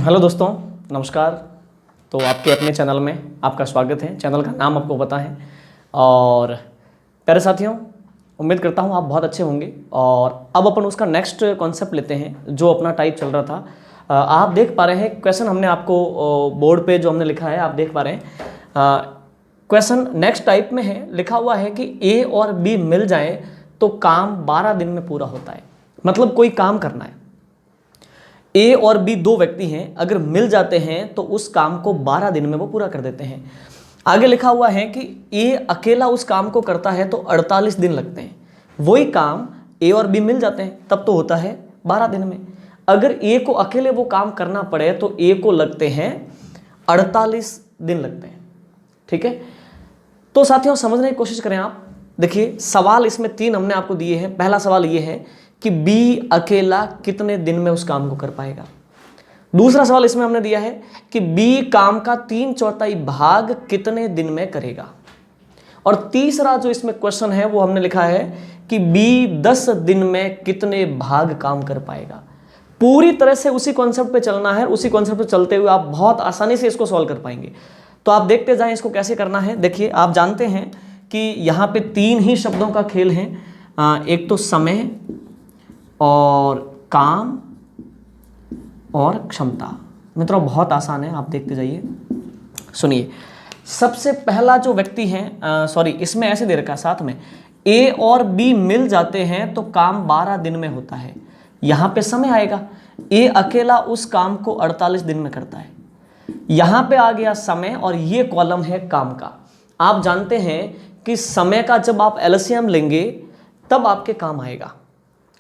Hello दोस्तों, नमस्कार। तो आपके अपने चैनल में आपका स्वागत है। चैनल का नाम आपको पता है। और प्यारे साथियों, उम्मीद करता हूँ आप बहुत अच्छे होंगे। और अब अपन उसका नेक्स्ट कॉन्सेप्ट लेते हैं जो अपना टाइप चल रहा था। आप देख पा रहे हैं क्वेश्चन हमने आपको बोर्ड पे जो हमने लिखा है आप देख पा रहे हैं। क्वेश्चन नेक्स्ट टाइप में है, लिखा हुआ है कि ए और बी मिल जाए तो काम 12 दिन में पूरा होता है। मतलब कोई काम करना है, ए और बी दो व्यक्ति हैं, अगर मिल जाते हैं तो उस काम को 12 दिन में वो पूरा कर देते हैं। आगे लिखा हुआ है कि ए अकेला उस काम को करता है तो 48 दिन लगते हैं। वही काम ए और बी मिल जाते हैं तब तो होता है 12 दिन में। अगर ए को अकेले वो काम करना पड़े तो ए को लगते हैं 48 दिन लगते हैं। ठीक है, तो साथियों समझने की कोशिश करें आप। देखिए सवाल इसमें 3 हमने आपको दिए हैं। पहला सवाल ये है कि बी अकेला कितने दिन में उस काम को कर पाएगा। दूसरा सवाल इसमें हमने दिया है कि बी काम का 3/4 भाग कितने दिन में करेगा। और तीसरा जो इसमें क्वेश्चन है वो हमने लिखा है कि बी 10 दिन में कितने भाग काम कर पाएगा। पूरी तरह से उसी कॉन्सेप्ट पे चलना है। उसी कॉन्सेप्ट पे चलते हुए आप बहुत आसानी से इसको सॉल्व कर पाएंगे। तो आप देखते जाएं इसको कैसे करना है। देखिए आप जानते हैं कि यहाँ पे 3 ही शब्दों का खेल है। एक तो समय और काम और क्षमता। मित्रों बहुत आसान है, आप देखते जाइए। सुनिए, सबसे पहला जो व्यक्ति है, सॉरी इसमें ऐसे दे रखा है साथ में, ए और बी मिल जाते हैं तो काम 12 दिन में होता है। यहां पे समय आएगा, ए अकेला उस काम को 48 दिन में करता है। यहां पे आ गया समय और ये कॉलम है काम का। आप जानते हैं कि समय का जब आप एलसीएम लेंगे तब आपके काम आएगा।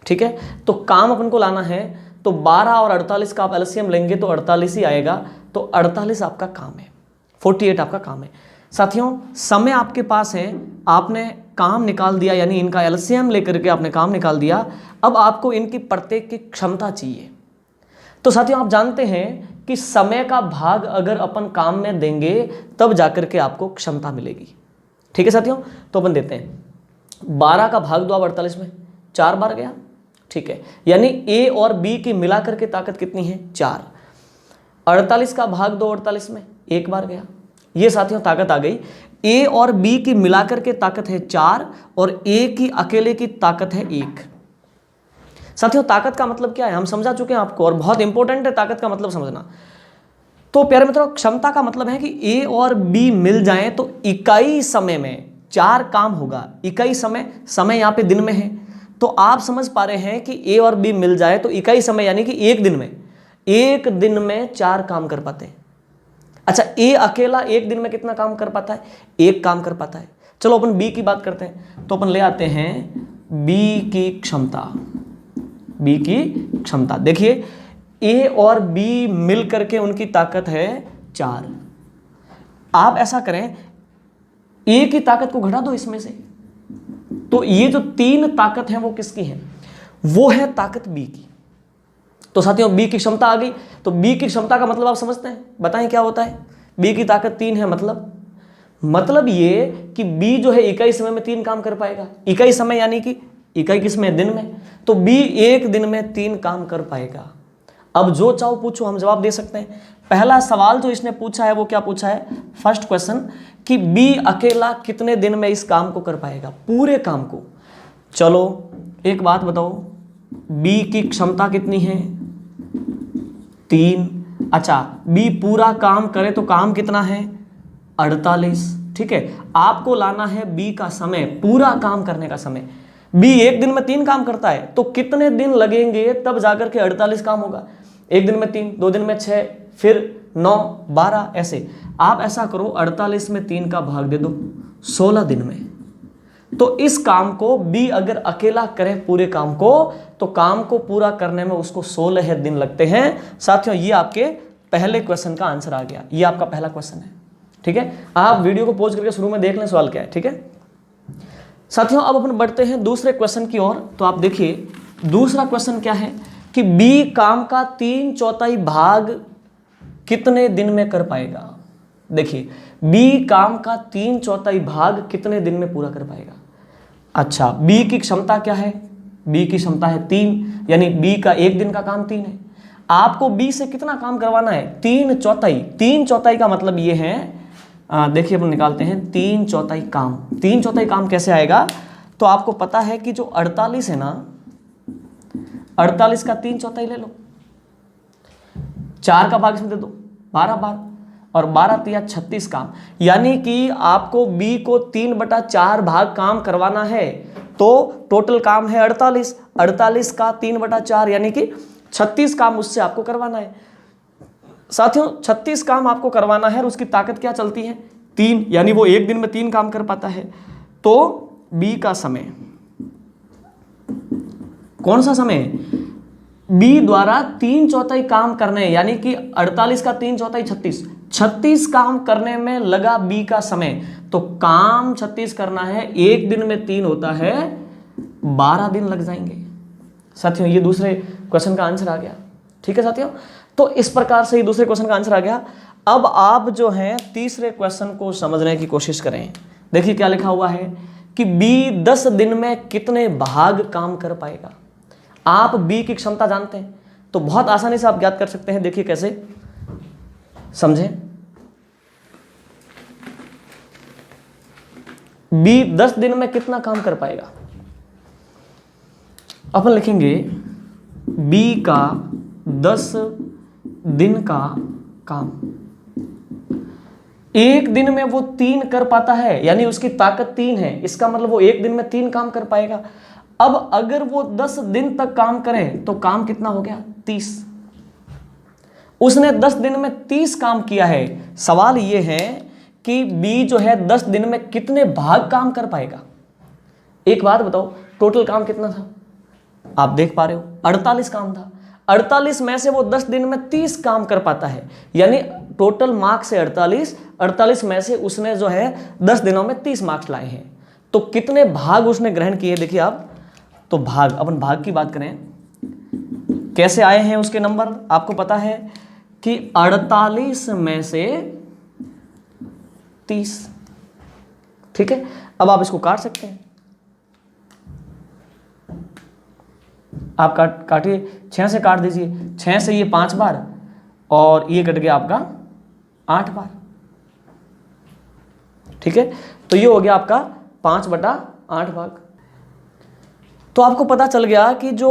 ठीक है, तो काम अपन को लाना है तो 12 और 48 का आप एलसीएम लेंगे तो 48 ही आएगा। तो 48 आपका काम है, 48 आपका काम है। साथियों समय आपके पास है, आपने काम निकाल दिया, यानी इनका एलसीएम लेकर के आपने काम निकाल दिया। अब आपको इनकी प्रत्येक की क्षमता चाहिए। तो साथियों आप जानते हैं कि समय का भाग अगर अपन काम में देंगे तब जाकर के आपको क्षमता मिलेगी। ठीक है साथियों, तो अपन देते हैं 12 का भाग दो आप 48 में, 4 बार गया। ठीक है, यानी ए और बी की मिलाकर के ताकत कितनी है, 4। 48 का भाग दो 48 में, 1 बार गया। ये साथियों ताकत आ गई। ए और बी की मिलाकर के ताकत है 4 और ए की अकेले की ताकत है 1। साथियों ताकत का मतलब क्या है हम समझा चुके हैं आपको, और बहुत इंपॉर्टेंट है ताकत का मतलब समझना। तो प्यारे मित्रों क्षमता का मतलब है कि ए और बी मिल जाएं तो इकाई समय में 4 काम होगा। इकाई समय, समय यहाँ पे दिन में है, तो आप समझ पा रहे हैं कि ए और बी मिल जाए तो इकाई समय यानी कि एक दिन में 4 काम कर पाते हैं। अच्छा, ए अकेला एक दिन में कितना काम कर पाता है, 1 काम कर पाता है। चलो अपन बी की बात करते हैं। तो अपन ले आते हैं बी की क्षमता। बी की क्षमता देखिए, ए और बी मिल करके उनकी ताकत है 4। आप ऐसा करें, ए की ताकत को घटा दो इसमें से, तो ये जो 3 ताकत है वो किसकी है, वो है ताकत बी की। तो साथियों बी की क्षमता आ गई। तो बी की क्षमता का मतलब आप समझते हैं, बताएं क्या होता है। बी की ताकत 3 है, मतलब ये कि बी जो है इकाई समय में 3 काम कर पाएगा। इकाई समय यानी कि इकाई किसमें, दिन में। तो बी एक दिन में 3 काम कर पाएगा। अब जो चाहो पूछो, हम जवाब दे सकते हैं। पहला सवाल जो इसने पूछा है वो क्या पूछा है, फर्स्ट क्वेश्चन, कि बी अकेला कितने दिन में इस काम को कर पाएगा, पूरे काम को। चलो एक बात बताओ, बी की क्षमता कितनी है, 3। अच्छा, बी पूरा काम करे तो काम कितना है, 48। ठीक है, आपको लाना है बी का समय, पूरा काम करने का समय। बी एक दिन में 3 काम करता है तो कितने दिन लगेंगे तब जाकर के 48 काम होगा। 1 दिन में 3, 2 दिन में 6, फिर 9, 12, ऐसे। आप ऐसा करो 48 में 3 का भाग दे दो, 16 दिन में। तो इस काम को बी अगर अकेला करे पूरे काम को, तो काम को पूरा करने में उसको 16 दिन लगते हैं। साथियों ये आपके पहले क्वेश्चन का आंसर आ गया। ये आपका पहला क्वेश्चन है। ठीक है, आप वीडियो को पॉज करके शुरू में देख लें सवाल क्या है। ठीक है साथियों, अब अपन बढ़ते हैं दूसरे क्वेश्चन की ओर। तो आप देखिए दूसरा क्वेश्चन क्या है कि बी काम का 3/4 भाग कितने दिन में कर पाएगा। देखिए बी काम का 3/4 भाग कितने दिन में पूरा कर पाएगा। अच्छा, बी की क्षमता क्या है, बी की क्षमता है 3, यानी बी का 1 दिन का काम 3 है। आपको बी से कितना काम करवाना है, 3/4। 3/4 का मतलब ये है, देखिए अपन निकालते हैं 3/4 काम। 3/4 काम कैसे आएगा, तो आपको पता है कि जो 48 है ना, 48 का 3/4 ले लो, 4 का भाग इसमें दे दो, 12 बार, और 12 तिया 36 काम। यानी कि आपको बी को 3/4 भाग काम करवाना है, तो टोटल काम है 48। 48 का 3/4 यानी कि 36 काम उससे आपको करवाना है। साथियों 36 काम आपको करवाना है और उसकी ताकत क्या चलती है, 3, यानी वो एक दिन में 3 काम कर पाता है। तो बी का समय, कौन सा समय, बी द्वारा 3/4 काम करने, यानी कि 48 का 3/4 36, 36 काम करने में लगा बी का समय। तो काम 36 करना है, एक दिन में 3 होता है, 12 दिन लग जाएंगे। साथियों ये दूसरे क्वेश्चन का आंसर आ गया। ठीक है साथियों, तो इस प्रकार से ये दूसरे क्वेश्चन का आंसर आ गया। अब आप जो है तीसरे क्वेश्चन को समझने की कोशिश करें। देखिए क्या लिखा हुआ है कि बी 10 दिन में कितने भाग काम कर पाएगा। आप बी की क्षमता जानते हैं तो बहुत आसानी से आप ज्ञात कर सकते हैं। देखिए कैसे, समझें। बी 10 दिन में कितना काम कर पाएगा, अपन लिखेंगे बी का 10 दिन का काम। एक दिन में वो 3 कर पाता है, यानी उसकी ताकत 3 है, इसका मतलब वो एक दिन में 3 काम कर पाएगा। अब अगर वो 10 दिन तक काम करे तो काम कितना हो गया, 30। उसने 10 दिन में 30 काम किया है। सवाल ये है कि बी जो है 10 दिन में कितने भाग काम कर पाएगा। एक बात बताओ, टोटल काम कितना था, आप देख पा रहे हो 48 काम था। 48 में से वो 10 दिन में 30 काम कर पाता है, यानी टोटल मार्क्स है 48 में से उसने जो है 10 दिनों में 30 मार्क्स लाए हैं। तो कितने भाग उसने ग्रहण किए, देखिए आप। तो भाग, अपन भाग की बात करें, कैसे आए हैं उसके नंबर, आपको पता है कि 48 में से 30। ठीक है, अब आप इसको काट सकते हैं। आप काटिए, 6 से काट दीजिए, 6 से ये 5 बार और ये कट गया आपका 8 बार। ठीक है, तो ये हो गया आपका 5/8 भाग। तो आपको पता चल गया कि जो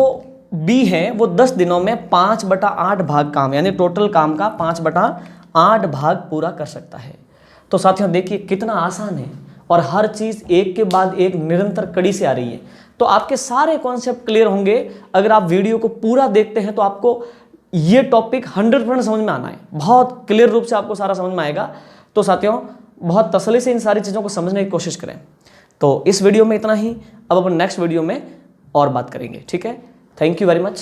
बी है वो 10 दिनों में 5/8 भाग काम, यानी टोटल काम का 5/8 भाग पूरा कर सकता है। तो साथियों देखिए कितना आसान है और हर चीज़ एक के बाद एक निरंतर कड़ी से आ रही है। तो आपके सारे कॉन्सेप्ट क्लियर होंगे अगर आप वीडियो को पूरा देखते हैं। तो आपको ये टॉपिक 100% समझ में आना है, बहुत क्लियर रूप से आपको सारा समझ में आएगा। तो साथियों बहुत तसल्ली से इन सारी चीज़ों को समझने की कोशिश करें। तो इस वीडियो में इतना ही, अब अपन नेक्स्ट वीडियो में और बात करेंगे। ठीक है, थैंक यू वेरी मच।